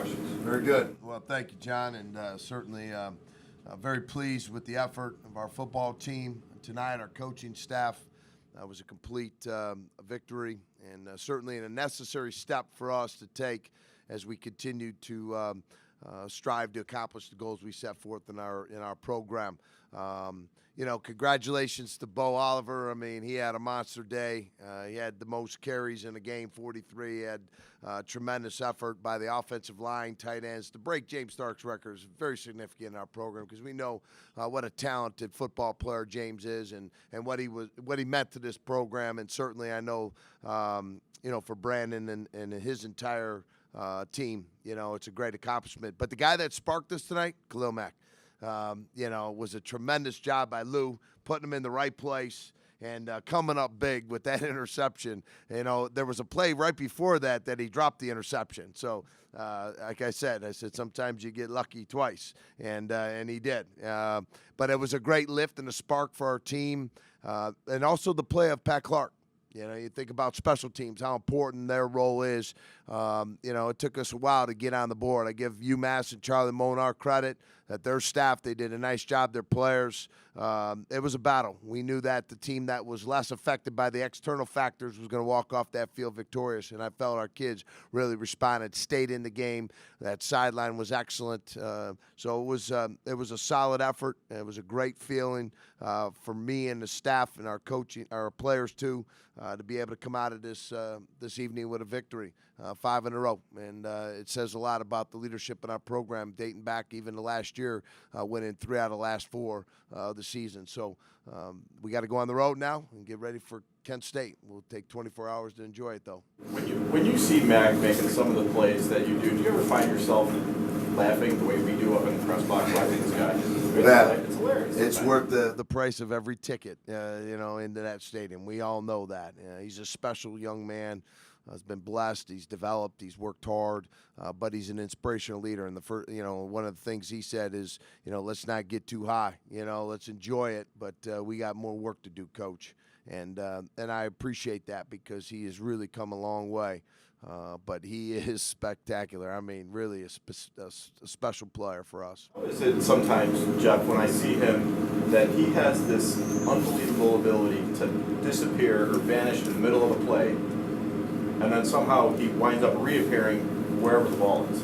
questions. Very good. Well, thank you, John, and certainly very pleased with the effort of our football team tonight. Our coaching staff was a complete victory, and certainly a necessary step for us to take as we continue to strive to accomplish the goals we set forth in our program. Congratulations to Bo Oliver. I mean, he had a monster day. He had the most carries in a game, 43. He had tremendous effort by the offensive line, tight ends. To break James Stark's record is very significant in our program because we know what a talented football player James is and what he meant to this program. And certainly I know, for Brandon and his entire team, it's a great accomplishment. But the guy that sparked us tonight, Khalil Mack. Was a tremendous job by Lou, putting him in the right place and coming up big with that interception. There was a play right before that he dropped the interception. So, like I said, sometimes you get lucky twice, and he did. But it was a great lift and a spark for our team, and also the play of Pat Clark. You think about special teams, how important their role is. It took us a while to get on the board. I give UMass and Charlie Monar credit that their staff, they did a nice job, their players. It was a battle. We knew that the team that was less affected by the external factors was going to walk off that field victorious, and I felt our kids really responded, stayed in the game. That sideline was excellent. So it was a solid effort. It was a great feeling for me and the staff and our coaching, our players too, to be able to come out of this evening with a victory, 5 in a row. And it says a lot about the leadership in our program, dating back even to last year, winning 3 out of the last 4 of the season. So we got to go on the road now and get ready for Kent State. We'll take 24 hours to enjoy it, though. When you see Mac making some of the plays that you do you ever find yourself laughing the way we do up in the press box watching this guy? It's hilarious. It's worth the price of every ticket, into that stadium. We all know that. He's a special young man. Has been blessed. He's developed. He's worked hard, but he's an inspirational leader. And one of the things he said is, let's not get too high. Let's enjoy it, but we got more work to do, Coach. And I appreciate that because he has really come a long way. But he is spectacular. I mean, really a special player for us. How is it sometimes, Jeff, when I see him, that he has this unbelievable ability to disappear or vanish in the middle of a play, and then somehow he winds up reappearing wherever the ball is?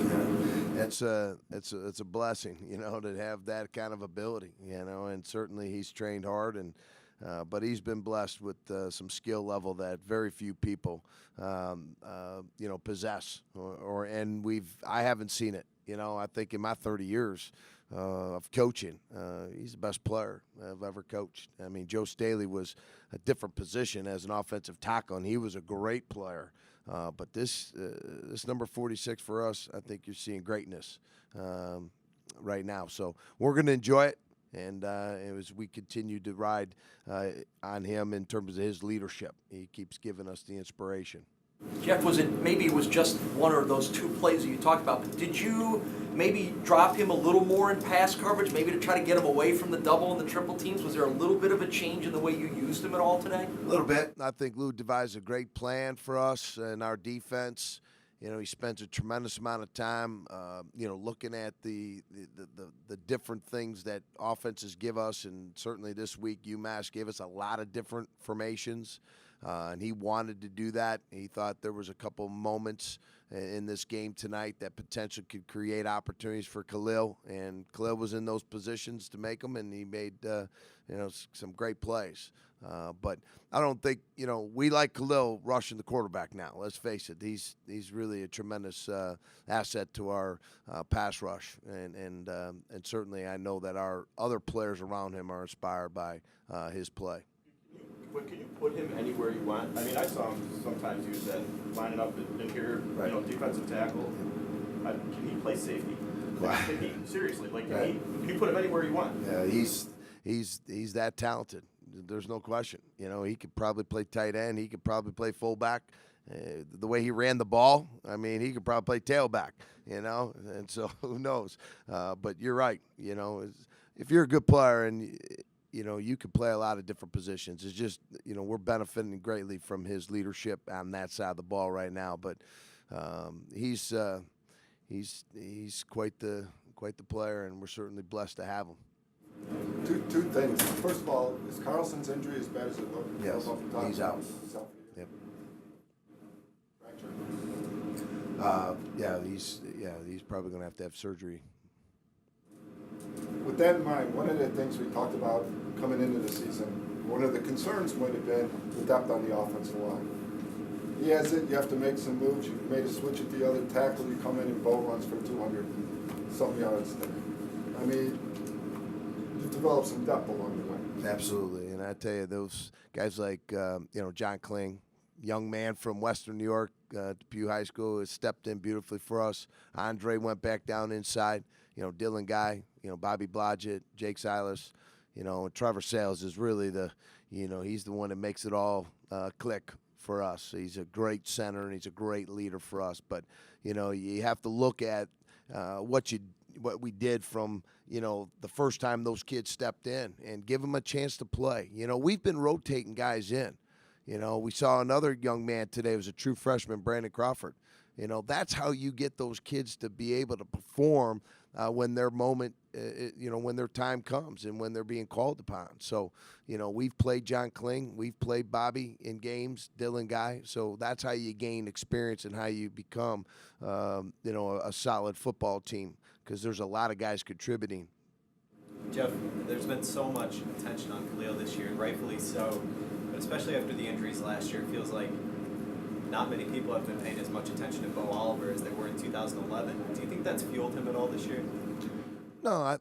It's a blessing, to have that kind of ability, and certainly he's trained hard but he's been blessed with some skill level that very few people, possess. I haven't seen it. I think in my 30 years of coaching, he's the best player I've ever coached. I mean, Joe Staley was a different position as an offensive tackle, and he was a great player. But this number 46 for us, I think you're seeing greatness right now. So we're going to enjoy it. And as we continue to ride on him in terms of his leadership, he keeps giving us the inspiration. Jeff, maybe it was just one of those 2 plays that you talked about, but did you maybe drop him a little more in pass coverage, maybe to try to get him away from the double and the triple teams? Was there a little bit of a change in the way you used him at all today? A little bit. I think Lou devised a great plan for us and our defense. He spends a tremendous amount of time, looking at the different things that offenses give us, and certainly this week UMass gave us a lot of different formations, and he wanted to do that. He thought there was a couple moments in this game tonight that potentially could create opportunities for Khalil, and Khalil was in those positions to make them, and he made some great plays. But I don't think we like Khalil rushing the quarterback now. Let's face it, he's really a tremendous asset to our pass rush, and certainly I know that our other players around him are inspired by his play. But can you put him anywhere you want? I mean, I saw him sometimes use that lining up in here, right. Defensive tackle. Can he play safety? Seriously, can you put him anywhere you want? Yeah, he's that talented. There's no question. He could probably play tight end. He could probably play fullback. The way he ran the ball, I mean, he could probably play tailback, and so who knows. But you're right. If you're a good player and you could play a lot of different positions. It's just, we're benefiting greatly from his leadership on that side of the ball right now. But he's he's quite the player, and we're certainly blessed to have him. Two things. First of all, is Carlson's injury as bad as it looked? Yes, Off the top? he's out. Yep. Fracture? He's probably going to have surgery. With that in mind, one of the things we talked about coming into the season, one of the concerns might have been the depth on the offensive line. He has it. You have to make some moves. You made a switch at the other tackle. You come in and Bo runs for 200-some yards there. I mean, you've developed some depth along the way. Absolutely, and I tell you, those guys like John Kling, young man from Western New York, Depew High School, has stepped in beautifully for us. Andre went back down inside. Dylan Guy, Bobby Blodgett, Jake Silas, and Trevor Sales is really he's the one that makes it all click for us. He's a great center and he's a great leader for us. But you have to look at what we did from the first time those kids stepped in and give them a chance to play. We've been rotating guys in. We saw another young man today. It was a true freshman, Brandon Crawford. That's how you get those kids to be able to perform when their moment, when their time comes and when they're being called upon. So, we've played John Kling, we've played Bobby in games, Dylan Guy. So that's how you gain experience and how you become, a solid football team, because there's a lot of guys contributing. Jeff, there's been so much attention on Khalil this year, and rightfully so, but especially after the injuries last year, it feels like not many people have been paying as much attention to Bo Oliver as they were in 2011. Do you think that's fueled him at all this year? No,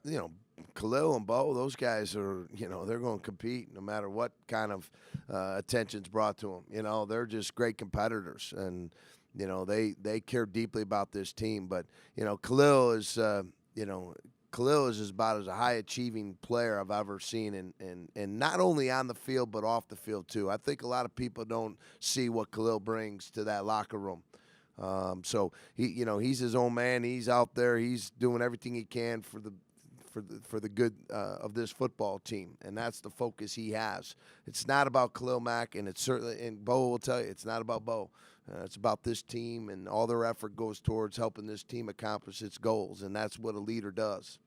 Khalil and Bo, those guys are, they're going to compete no matter what kind of attention's brought to them. They're just great competitors, and they care deeply about this team. But Khalil is about as a high-achieving player I've ever seen, and not only on the field but off the field too. I think a lot of people don't see what Khalil brings to that locker room. So he's his own man. He's out there. He's doing everything he can for the good of this football team, and that's the focus he has. It's not about Khalil Mack, and Bo will tell you it's not about Bo. It's about this team, and all their effort goes towards helping this team accomplish its goals, and that's what a leader does.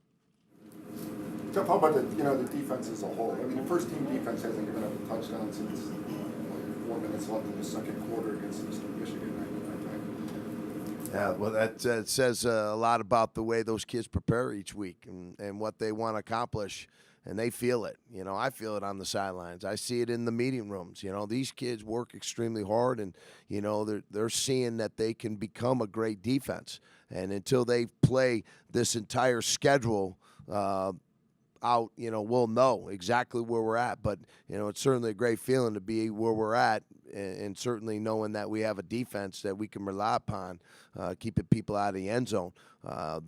Jeff, how about the defense as a whole? I mean, the first team defense hasn't given up a touchdown since 4 minutes left in the second quarter against Eastern Michigan. Yeah, well, that says a lot about the way those kids prepare each week and what they want to accomplish, and they feel it. I feel it on the sidelines. I see it in the meeting rooms. These kids work extremely hard, and they're seeing that they can become a great defense. And until they play this entire schedule out, we'll know exactly where we're at. But it's certainly a great feeling to be where we're at, and certainly knowing that we have a defense that we can rely upon, keeping people out of the end zone.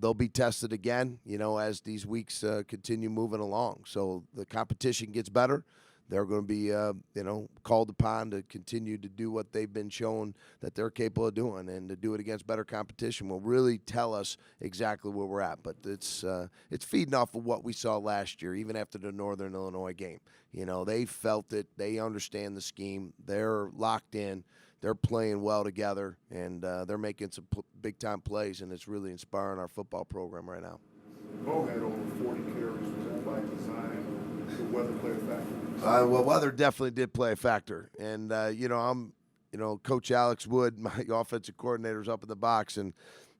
They'll be tested again, as these weeks continue moving along. So the competition gets better. They're going to be, called upon to continue to do what they've been shown that they're capable of doing, and to do it against better competition will really tell us exactly where we're at. But it's feeding off of what we saw last year, even after the Northern Illinois game. They felt it. They understand the scheme. They're locked in. They're playing well together, and they're making some big-time plays, and it's really inspiring our football program right now. Bo had over 40 carries. Was that by design? Did weather play a factor? Well, weather definitely did play a factor, and Coach Alex Wood, my offensive coordinator, is up in the box, and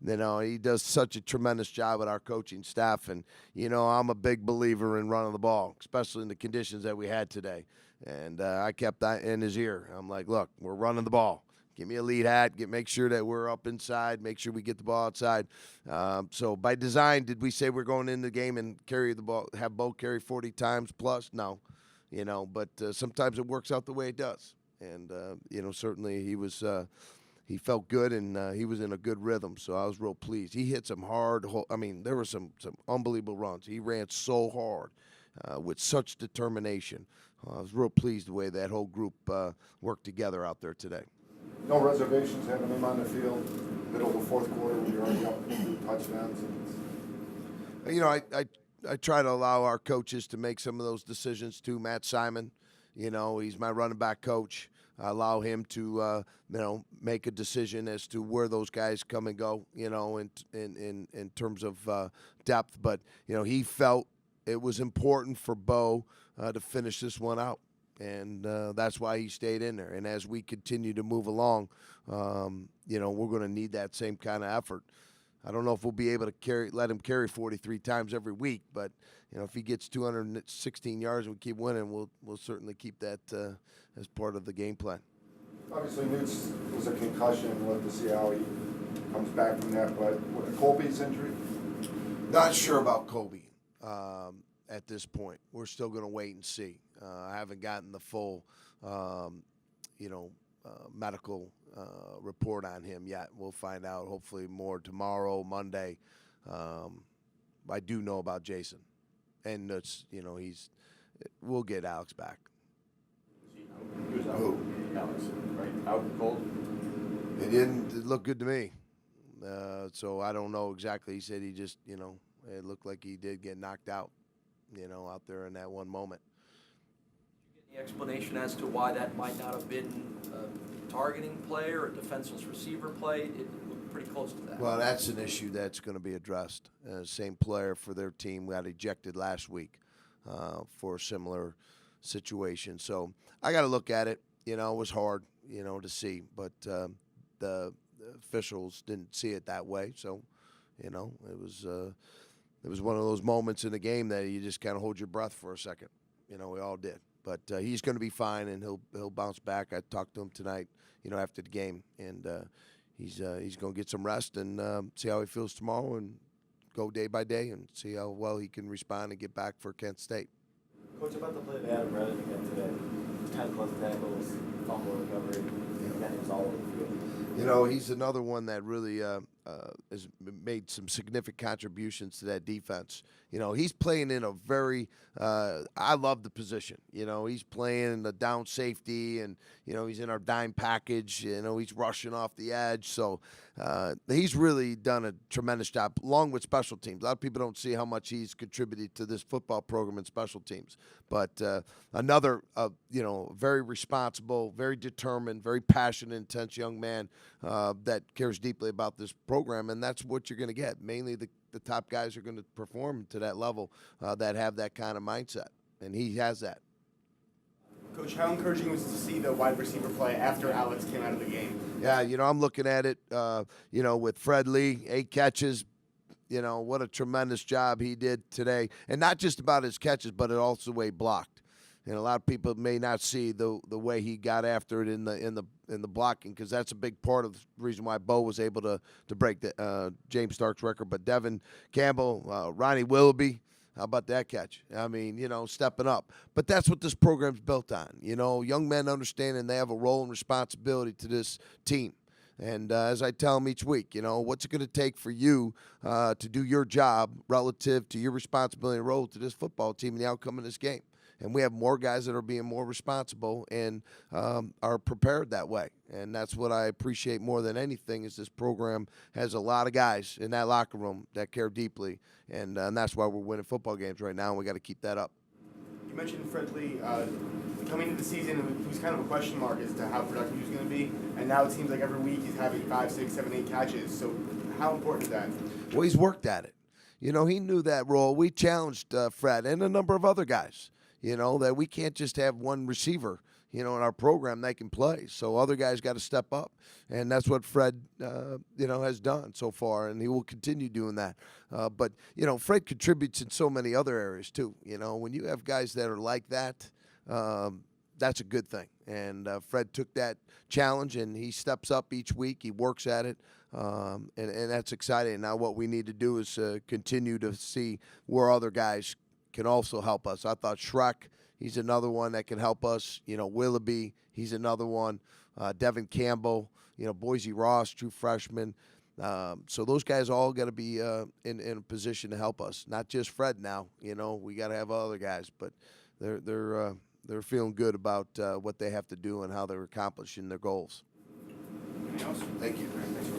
he does such a tremendous job with our coaching staff. And I'm a big believer in running the ball, especially in the conditions that we had today. And I kept that in his ear. I'm like, look, we're running the ball. Give me a lead hat. Make sure that we're up inside. Make sure we get the ball outside. So by design, did we say we're going in the game and carry the ball, have Bo carry 40 times plus? No, But sometimes it works out the way it does. And certainly he felt good, and he was in a good rhythm. So I was real pleased. He hit some hard. There were some unbelievable runs. He ran so hard with such determination. I was real pleased the way that whole group worked together out there today. No reservations having him on the field. Middle of the fourth quarter, we were already up 2 touchdowns. I try to allow our coaches to make some of those decisions too. Matt Simon, he's my running back coach. allow him to make a decision as to where those guys come and go, in terms of depth. But he felt it was important for Bo to finish this one out, and that's why he stayed in there. And as we continue to move along, we're going to need that same kind of effort. I don't know if we'll be able to let him carry 43 times every week, but if he gets 216 yards and we keep winning, we'll certainly keep that as part of the game plan. Obviously, Newt's was a concussion. We'll have to see how he comes back from that. But Colby's injury? Not sure about Kobe at this point. We're still going to wait and see. I haven't gotten the full, medical report on him yet. We'll find out hopefully more tomorrow, Monday. I do know about Jason, and it's we'll get Alex back. He was out. Who? Alex, right? Out cold. It didn't look good to me. So I don't know exactly. He said he just, it looked like he did get knocked out, out there in that one moment. Any explanation as to why that might not have been a targeting play or a defenseless receiver play? It looked pretty close to that. Well, that's an issue that's going to be addressed. Same player for their team got ejected last week for a similar situation. So I got to look at it. It was hard, to see, but the officials didn't see it that way. So, it was one of those moments in the game that you just kind of hold your breath for a second. We all did. But he's going to be fine, and he'll bounce back. I talked to him tonight, after the game, and he's going to get some rest and see how he feels tomorrow, and go day by day and see how well he can respond and get back for Kent State. Coach, about the play that Adam Reddick had today, 10 plus tackles, fumble recovery, that was all over the field. He's another one that really has made some significant contributions to that defense. He's playing in a very I love the position. He's playing in the down safety, and, he's in our dime package. He's rushing off the edge. So he's really done a tremendous job, along with special teams. A lot of people don't see how much he's contributed to this football program in special teams. But another, very responsible, very determined, very passionate, intense young man that cares deeply about this program, and that's what you're going to get. Mainly the top guys are going to perform to that level that have that kind of mindset, and he has that. Coach, how encouraging was it to see the wide receiver play after Alex came out of the game? Yeah, I'm looking at it, with Fred Lee, 8 catches. What a tremendous job he did today, and not just about his catches, but also the way he blocked. And a lot of people may not see the way he got after it in the blocking, because that's a big part of the reason why Bo was able to break the James Stark's record. But Devin Campbell, Ronnie Willoughby, how about that catch? I mean, stepping up. But that's what this program's built on. Young men understanding they have a role and responsibility to this team. And as I tell them each week, what's it going to take for you to do your job relative to your responsibility and role to this football team and the outcome of this game? And we have more guys that are being more responsible and are prepared that way. And that's what I appreciate more than anything, is this program has a lot of guys in that locker room that care deeply. And that's why we're winning football games right now, and we got to keep that up. You mentioned Fred Lee coming into the season, he was kind of a question mark as to how productive he was going to be. And now it seems like every week he's having 5, 6, 7, 8 catches. So how important is that? Well, he's worked at it. He knew that role. We challenged Fred and a number of other guys. That we can't just have one receiver, in our program that can play. So other guys got to step up. And that's what Fred, has done so far, and he will continue doing that. But Fred contributes in so many other areas too. When you have guys that are like that, that's a good thing. And Fred took that challenge, and he steps up each week. He works at it, and that's exciting. Now what we need to do is continue to see where other guys can also help us. I thought Shrek, he's another one that can help us. Willoughby, he's another one. Devin Campbell, Boise Ross, true freshman. So those guys all got to be in a position to help us. Not just Fred now. We got to have other guys, but they're feeling good about what they have to do and how they're accomplishing their goals. Anything else? Thank you. Thanks for